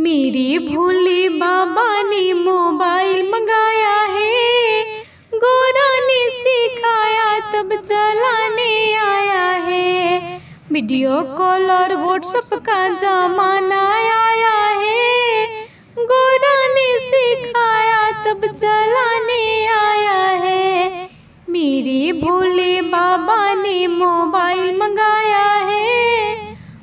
मेरे भोले बाबा ने मोबाइल मंगाया है, गोरा ने सिखाया तब चलाने आया है। वीडियो कॉल और व्हाट्सएप का जमाना आया है, गोरा ने सिखाया तब चलाने आया है। मेरे भोले बाबा ने मोबाइल मंगाया है,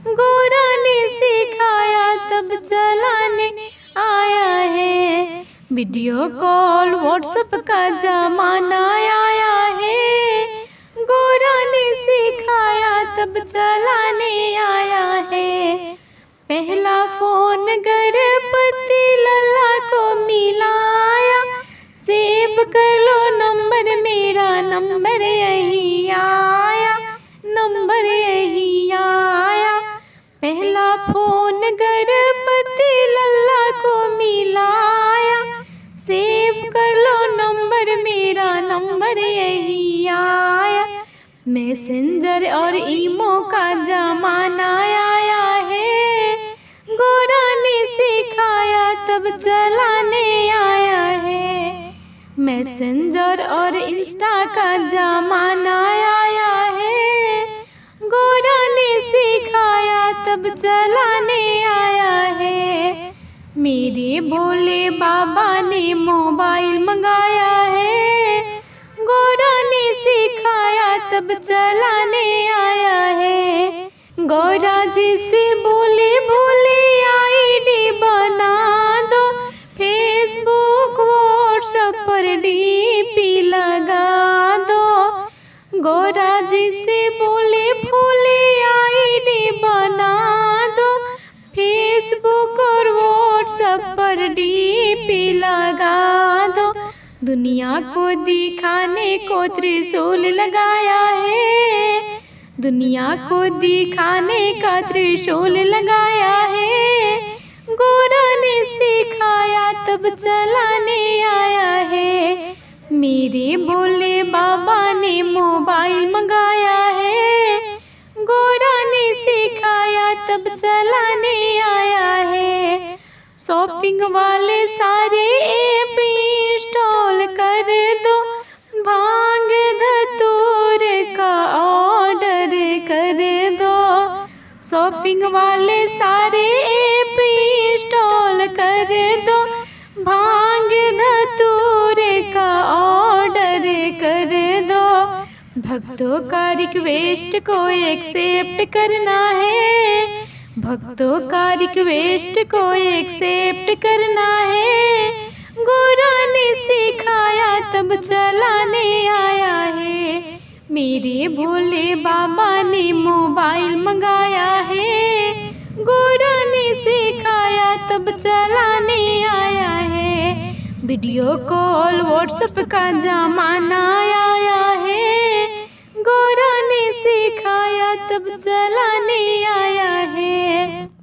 गोरा ने सिखाया तब चलाने आया है। वीडियो कॉल व्हाट्सएप का जमाना आया है, गोरा ने सिखाया तब चलाने आया है। पहला फोन गणपति लल्ला को मिलाया, सेव कर लो नंबर मेरा, नंबर यही आया, नंबर यही आया। पहला फोन गणपति लल्ला को मिलाया, सेव कर लो नंबर मेरा, नंबर यही आया। मैसेंजर और ईमो का जमाना आया है, गोरा ने सिखाया तब चलाने आया है। मैसेंजर और इंस्टा का जमाना आया है, गोरा ने सिखाया तब चलाने आया है। मेरे भोले बाबा ने मोबाइल मंगाया है, गोरा ने सिखाया तब चलाने आया है। गोरा जी से बोले भोले आईडी बना दो, फेसबुक व्हाट्सएप पर डीपी लगा दो। गोरा जी से बोले भोले आईडी बना दो, फेसबुक और व्हाट्सएप पर डीपी लगा दो। दुनिया को दिखाने को त्रिशूल लगाया है, दुनिया को दिखाने का त्रिशूल लगाया है। गोरा ने सिखाया तब चलाने आया है। मेरे भोले बाबा ने मोबाइल मंगाया है, गोरा ने सिखाया तब चलाने आया है। शॉपिंग वाले सारे ऐप इंस्टॉल कर दो, भांग धतूर का ऑर्डर कर दो। शॉपिंग वाले सारे ऐप इंस्टॉल कर दो, भांग धतूर का ऑर्डर कर दो। भक्तों का रिक्वेस्ट को एक्सेप्ट करना है, भक्तों का रिक्वेस्ट को एक्सेप्ट करना है। गोरा ने सिखाया तब चलाने आया है। मेरे भोले बाबा ने मोबाइल मंगाया है, गोरा ने सिखाया तब चलाने आया है। वीडियो कॉल व्हाट्सएप का जमाना